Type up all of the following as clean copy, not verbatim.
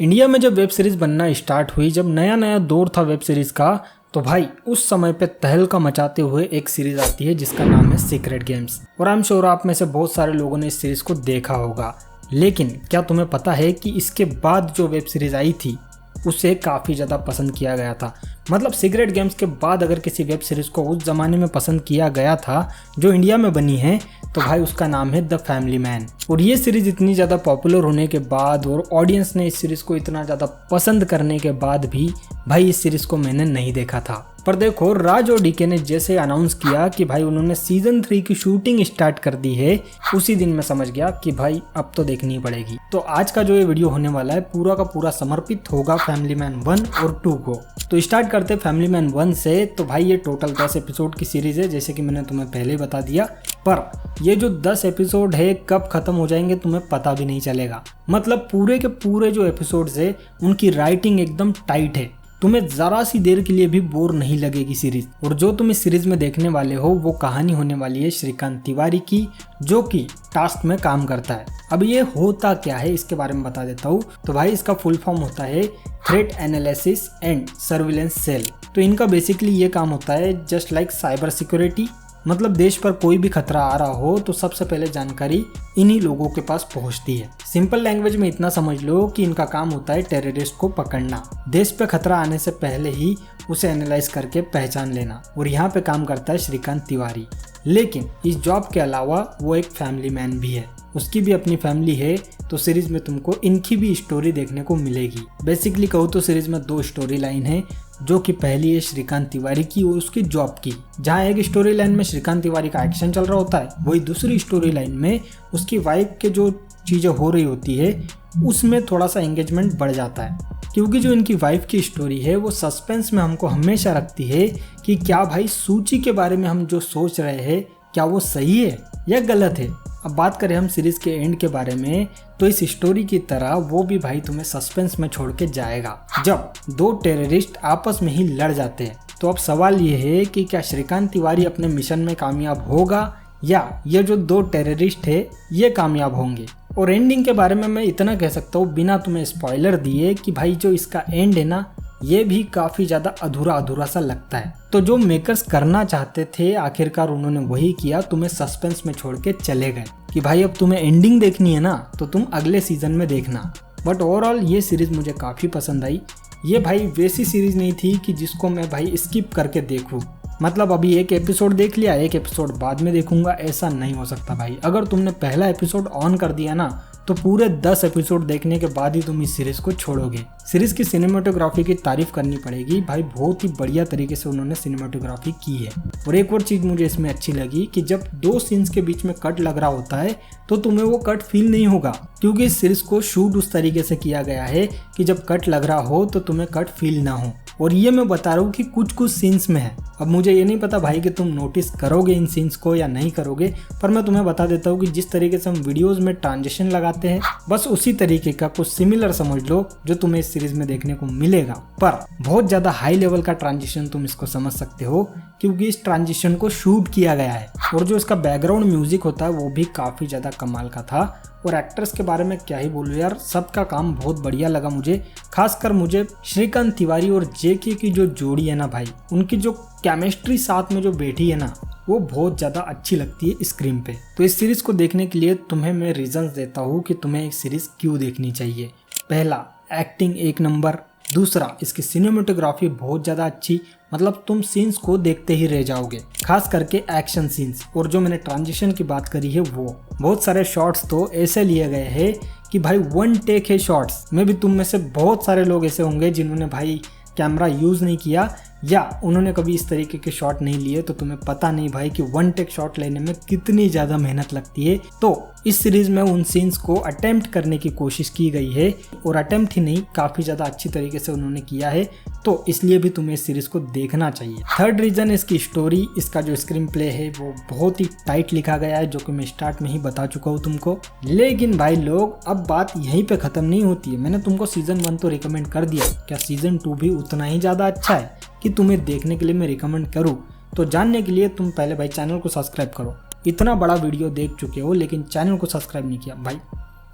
India में जब web series बनना स्टार्ट हुई, जब नया नया दौर था वेब सीरीज का, तो भाई उस समय पे तहलका मचाते हुए एक सीरीज आती है जिसका नाम है सीक्रेट गेम्स। और आई एम श्योर आप में से बहुत सारे लोगों ने इस सीरीज को देखा होगा। लेकिन क्या तुम्हें पता है कि इसके बाद जो वेब सीरीज आई थी उसे काफ़ी ज़्यादा पसंद किया गया था। मतलब सीक्रेट गेम्स के बाद अगर किसी वेब सीरीज़ को उस ज़माने में पसंद किया गया था जो इंडिया में बनी है, तो भाई उसका नाम है द फैमिली मैन। और ये सीरीज़ इतनी ज़्यादा पॉपुलर होने के बाद और ऑडियंस ने इस सीरीज़ को इतना ज़्यादा पसंद करने के बाद भी भाई इस सीरीज़ को मैंने नहीं देखा था। पर देखो, राज और डीके ने जैसे अनाउंस किया कि भाई उन्होंने सीजन 3 की शूटिंग स्टार्ट कर दी है, उसी दिन मैं समझ गया कि भाई अब तो देखनी पड़ेगी। तो आज का जो ये वीडियो होने वाला है पूरा का पूरा समर्पित होगा फैमिली मैन 1 और 2 को। तो स्टार्ट करते फैमिली मैन 1 से। तो भाई ये टोटल 10 एपिसोड की सीरीज है, जैसे कि मैंने तुम्हें पहले बता दिया। पर ये जो 10 एपिसोड है कब खत्म हो जाएंगे तुम्हें पता भी नहीं चलेगा। मतलब पूरे के पूरे जो एपिसोड्स है उनकी राइटिंग एकदम टाइट है, तुम्हें जरा सी देर के लिए भी बोर नहीं लगेगी सीरीज। और जो तुम इस सीरीज में देखने वाले हो वो कहानी होने वाली है श्रीकांत तिवारी की, जो कि टास्क में काम करता है। अब ये होता क्या है इसके बारे में बता देता हूँ। तो भाई इसका फुल फॉर्म होता है threat analysis and surveillance cell. तो इनका बेसिकली ये काम होता है जस्ट लाइक साइबर सिक्योरिटी। मतलब देश पर कोई भी खतरा आ रहा हो तो सबसे पहले जानकारी इन्हीं लोगों के पास पहुंचती है। सिंपल लैंग्वेज में इतना समझ लो कि इनका काम होता है टेररिस्ट को पकड़ना, देश पे खतरा आने से पहले ही उसे एनालाइज करके पहचान लेना। और यहाँ पे काम करता है श्रीकांत तिवारी। लेकिन इस जॉब के अलावा वो एक फैमिली मैन भी है, उसकी भी अपनी फैमिली है। तो सीरीज में तुमको इनकी भी स्टोरी देखने को मिलेगी। बेसिकली कहूँ तो सीरीज में 2 स्टोरी लाइन है, जो कि पहली है श्रीकांत तिवारी की और उसकी जॉब की। जहाँ एक स्टोरी लाइन में श्रीकांत तिवारी का एक्शन चल रहा होता है, वही दूसरी स्टोरी लाइन में उसकी वाइफ के जो चीज़ें हो रही होती है उसमें थोड़ा सा एंगेजमेंट बढ़ जाता है। क्योंकि जो इनकी वाइफ की स्टोरी है वो सस्पेंस में हमको हमेशा रखती है कि क्या भाई सूची के बारे में हम जो सोच रहे हैं क्या वो सही है या गलत है। अब बात करें हम सीरीज के एंड के बारे में, तो इस स्टोरी की तरह वो भी भाई तुम्हें सस्पेंस में छोड़ के जाएगा जब 2 टेररिस्ट आपस में ही लड़ जाते हैं। तो अब सवाल ये है कि क्या श्रीकांत तिवारी अपने मिशन में कामयाब होगा या ये जो 2 टेररिस्ट है ये कामयाब होंगे। और एंडिंग के बारे में मैं इतना कह सकता हूँ बिना तुम्हें स्पॉइलर दिए कि भाई जो इसका एंड है ना, ये भी काफी ज्यादा अधूरा अधूरा सा लगता है। तो जो मेकर्स करना चाहते थे आखिरकार उन्होंने वही किया, तुम्हें सस्पेंस में छोड़ के चले गए कि भाई अब तुम्हें एंडिंग देखनी है ना तो तुम अगले सीजन में देखना। बट ओवरऑल ये सीरीज मुझे काफी पसंद आई। ये भाई वैसी सीरीज नहीं थी कि जिसको मैं भाई स्किप करके देखूं। मतलब अभी एक एपिसोड देख लिया, एक एपिसोड बाद में देखूंगा, ऐसा नहीं हो सकता भाई। अगर तुमने पहला एपिसोड ऑन कर दिया ना तो पूरे 10 एपिसोड देखने के बाद ही तुम इस सीरीज को छोड़ोगे। सीरीज की सिनेमेटोग्राफी की तारीफ करनी पड़ेगी भाई, बहुत ही बढ़िया तरीके से उन्होंने सिनेमेटोग्राफी की है। और एक और चीज मुझे इसमें अच्छी लगी कि जब 2 सीन्स के बीच में कट लग रहा होता है तो तुम्हें वो कट फील नहीं होगा, क्योंकि इस सीरीज को शूट उस तरीके से किया गया है कि जब कट लग रहा हो तो तुम्हें कट फील ना हो। और ये मैं बता रहा हूँ कि कुछ कुछ सीन्स में है। अब मुझे ये नहीं पता भाई कि तुम नोटिस करोगे इन सीन्स को या नहीं करोगे, पर मैं तुम्हें बता देता हूँ कि जिस तरीके से हम वीडियोस में ट्रांजिशन लगाते हैं बस उसी तरीके का कुछ सिमिलर समझ लो जो तुम्हें इस सीरीज में देखने को मिलेगा। पर बहुत ज्यादा हाई लेवल का ट्रांजिशन तुम इसको समझ सकते हो क्योंकि इस ट्रांजिशन को शूट किया गया है। और जो इसका बैकग्राउंड म्यूजिक होता है वो भी काफी ज्यादा कमाल का था। और एक्टर्स के बारे में क्या ही बोलूं यार, सबका काम बहुत बढ़िया लगा मुझे। खासकर मुझे श्रीकांत तिवारी और जेके की जो जोड़ी है ना भाई, उनकी जो केमिस्ट्री साथ में जो बैठी है ना वो बहुत ज़्यादा अच्छी लगती है स्क्रीन पे। तो इस सीरीज़ को देखने के लिए तुम्हें मैं रीजंस देता हूँ कि तुम्हें एक सीरीज़ क्यों देखनी चाहिए। पहला, एक्टिंग 1 नंबर। दूसरा, इसकी सिनेमेटोग्राफी बहुत ज़्यादा अच्छी, मतलब तुम सीन्स को देखते ही रह जाओगे, खास करके एक्शन सीन्स। और जो मैंने ट्रांजिशन की बात करी है वो बहुत सारे शॉट्स तो ऐसे लिए गए हैं कि भाई 1 टेक है शॉट्स में भी। तुम में से बहुत सारे लोग ऐसे होंगे जिन्होंने भाई कैमरा यूज़ नहीं किया या उन्होंने कभी इस तरीके के शॉट नहीं लिए, तो तुम्हें पता नहीं भाई कि 1 टेक शॉट लेने में कितनी ज़्यादा मेहनत लगती है। तो इस सीरीज में उन सीन्स को अटेम्प्ट करने की कोशिश की गई है, और अटेम्प्ट ही नहीं काफ़ी ज़्यादा अच्छी तरीके से उन्होंने किया है। तो इसलिए भी तुम्हें इस सीरीज को देखना चाहिए। थर्ड रीज़न, इसकी स्टोरी, इसका जो स्क्रीन प्ले है वो बहुत ही टाइट लिखा गया है, जो कि मैं स्टार्ट में ही बता चुका हूँ तुमको। लेकिन भाई लोग, अब बात यहीं पे ख़त्म नहीं होती है। मैंने तुमको सीजन 1 तो रिकमेंड कर दिया, क्या सीजन 2 भी उतना ही ज़्यादा अच्छा है कि तुम्हें देखने के लिए मैं रिकमेंड करूँ? तो जानने के लिए तुम पहले भाई चैनल को सब्सक्राइब करो। इतना बड़ा वीडियो देख चुके हो लेकिन चैनल को सब्सक्राइब नहीं किया भाई,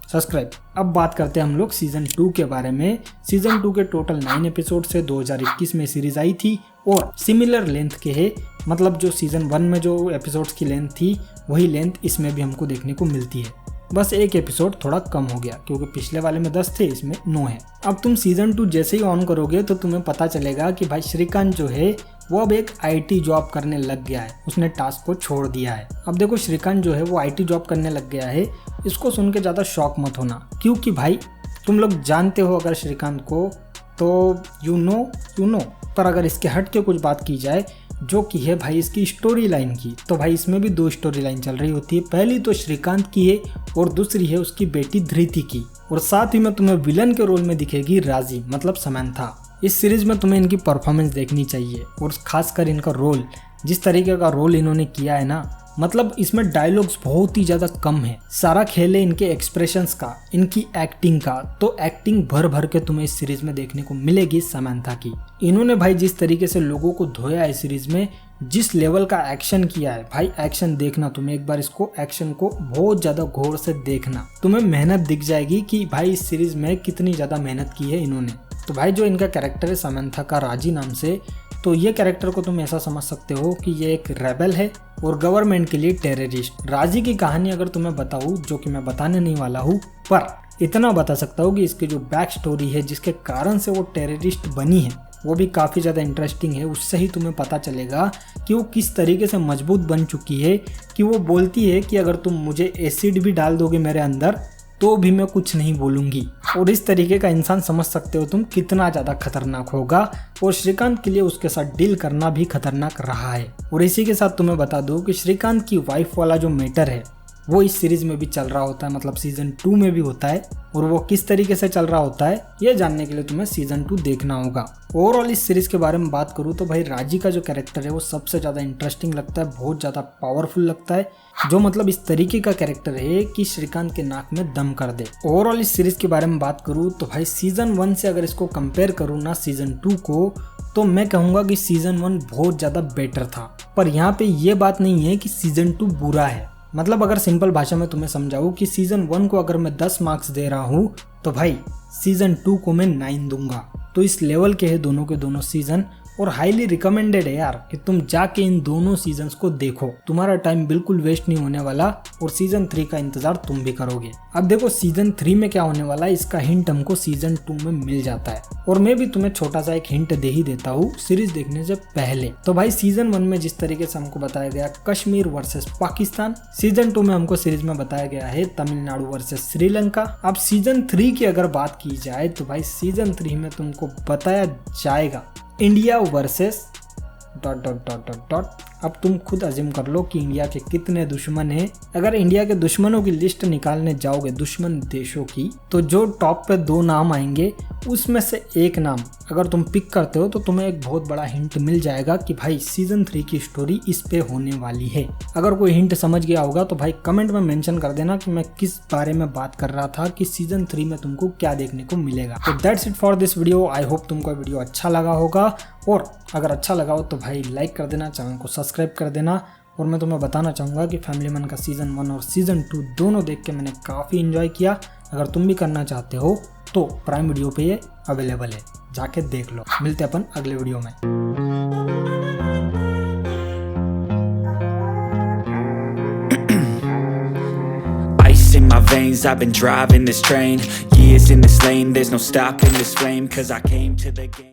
सब्सक्राइब। अब बात करते हैं हम लोग सीजन 2 के बारे में। सीजन 2 के टोटल 9 एपिसोड से 2021 में सीरीज आई थी और सिमिलर लेंथ के है, मतलब जो सीजन 1 में जो एपिसोड्स की लेंथ थी वही लेंथ इसमें भी हमको देखने को मिलती है। बस एक एपिसोड थोड़ा कम हो गया क्योंकि पिछले वाले में 10 थे, इसमें 9 है। अब तुम सीजन 2 जैसे ही ऑन करोगे तो तुम्हें पता चलेगा कि भाई श्रीकांत जो है वो अब एक आईटी जॉब करने लग गया है, उसने टास्क को छोड़ दिया है। अब देखो श्रीकांत जो है वो आईटी जॉब करने लग गया है, इसको सुन के ज़्यादा शॉक मत होना, क्योंकि भाई तुम लोग जानते हो अगर श्रीकांत को तो यू नो। पर अगर इसके हट के कुछ बात की जाए जो कि है भाई इसकी स्टोरी लाइन की, तो भाई इसमें भी 2 स्टोरी लाइन चल रही होती है। पहली तो श्रीकांत की है और दूसरी है उसकी बेटी धृति की, और साथ ही में तुम्हें विलन के रोल में दिखेगी राजी, मतलब समंथा। इस सीरीज में तुम्हें इनकी परफॉर्मेंस देखनी चाहिए और खासकर इनका रोल, जिस तरीके का रोल इन्होंने किया है ना, मतलब इसमें डायलॉग्स बहुत ही ज्यादा कम है। सारा खेल है इनके एक्सप्रेशंस का, इनकी एक्टिंग का। तो एक्टिंग भर भर के तुम्हें इस सीरीज में देखने को मिलेगी समंथा की। इन्होंने भाई जिस तरीके से लोगों को धोया है सीरीज में, जिस लेवल का एक्शन किया है भाई, एक्शन देखना तुम्हें एक बार, इसको एक्शन को बहुत ज्यादा गौर से देखना, तुम्हें मेहनत दिख जाएगी कि भाई इस सीरीज में कितनी ज्यादा मेहनत की है इन्होंने। तो भाई जो इनका कैरेक्टर है समंथा का, राजी नाम से, तो ये कैरेक्टर को तुम ऐसा समझ सकते हो कि ये एक रेबल है और गवर्नमेंट के लिए टेररिस्ट। राजी की कहानी अगर तुम्हें बताऊं, जो कि मैं बताने नहीं वाला हूँ, पर इतना बता सकता हूँ कि इसकी जो बैक स्टोरी है जिसके कारण से वो टेररिस्ट बनी है वो भी काफ़ी ज़्यादा इंटरेस्टिंग है। उससे ही तुम्हें पता चलेगा कि वो किस तरीके से मजबूत बन चुकी है कि वो बोलती है कि अगर तुम मुझे एसिड भी डाल दोगे मेरे अंदर तो भी मैं कुछ नहीं बोलूंगी। और इस तरीके का इंसान समझ सकते हो तुम कितना ज़्यादा खतरनाक होगा, और श्रीकांत के लिए उसके साथ डील करना भी खतरनाक रहा है। और इसी के साथ तुम्हें बता दूं कि श्रीकांत की वाइफ वाला जो मैटर है वो इस सीरीज में भी चल रहा होता है, मतलब सीजन 2 में भी होता है, और वो किस तरीके से चल रहा होता है ये जानने के लिए तुम्हें सीजन 2 देखना होगा। ओवरऑल इस सीरीज के बारे में बात करूँ तो भाई राजी का जो कैरेक्टर है वो सबसे ज़्यादा इंटरेस्टिंग लगता है, बहुत ज़्यादा पावरफुल लगता है, जो मतलब इस तरीके का कैरेक्टर है कि श्रीकांत के नाक में दम कर दे। ओवरऑल इस सीरीज के बारे में बात करूँ तो भाई सीजन 1 से अगर इसको कंपेयर करूँ ना सीजन 2 को, तो मैं कहूँगा कि सीजन 1 बहुत ज़्यादा बेटर था। पर यहाँ पे ये बात नहीं है कि सीजन 2 बुरा है। मतलब अगर सिंपल भाषा में तुम्हें समझाऊं कि सीजन 1 को अगर मैं 10 मार्क्स दे रहा हूँ तो भाई सीजन 2 को मैं 9 दूंगा। तो इस लेवल के है दोनों के दोनों सीजन, और हाईली रिकमेंडेड है यार कि तुम जाके इन दोनों सीजन्स को देखो, तुम्हारा टाइम बिल्कुल वेस्ट नहीं होने वाला, और सीजन 3 का इंतजार तुम भी करोगे। अब देखो सीजन 3 में क्या होने वाला है इसका हिंट हमको सीजन 2 में मिल जाता है, और मैं भी तुम्हें छोटा सा एक हिंट दे ही देता हूँ सीरीज देखने से पहले। तो भाई सीजन 1 में जिस तरीके से हमको बताया गया कश्मीर वर्सेस पाकिस्तान, सीजन 2 में हमको सीरीज में बताया गया है तमिलनाडु वर्सेस श्रीलंका। अब सीजन 3 की अगर बात की जाए तो भाई सीजन 3 में तुमको बताया जाएगा इंडिया वर्सेस ... अब तुम खुद अज्यूम कर लो कि इंडिया के कितने दुश्मन हैं। अगर इंडिया के दुश्मनों की लिस्ट निकालने जाओगे दुश्मन देशों की, तो जो टॉप पे 2 नाम आएंगे उसमें से एक नाम अगर तुम पिक करते हो तो तुम्हें एक बहुत बड़ा हिंट मिल जाएगा कि भाई सीजन 3 की स्टोरी इस पे होने वाली है। अगर कोई हिंट समझ गया होगा तो भाई कमेंट में मेंशन कर देना कि मैं किस बारे में बात कर रहा था, कि सीजन 3 में तुमको क्या देखने को मिलेगा। तो that's it for this video. I hope तुमको वीडियो अच्छा लगा होगा, और अगर अच्छा लगा हो तो भाई लाइक कर देना, चैनल को सब्सक्राइब कर देना। और मैं तुम्हें बताना चाहूँगा कि फैमिली मैन का सीजन 1 और सीजन 2 दोनों देख के मैंने काफ़ी एंजॉय किया। अगर तुम भी करना चाहते हो तो प्राइम वीडियो पे ये अवेलेबल है, जाके देख लो। मिलते अपन अगले वीडियो में। In my veins, I've been driving this train, years in this lane, there's no stopping this flame, cause I came to the game.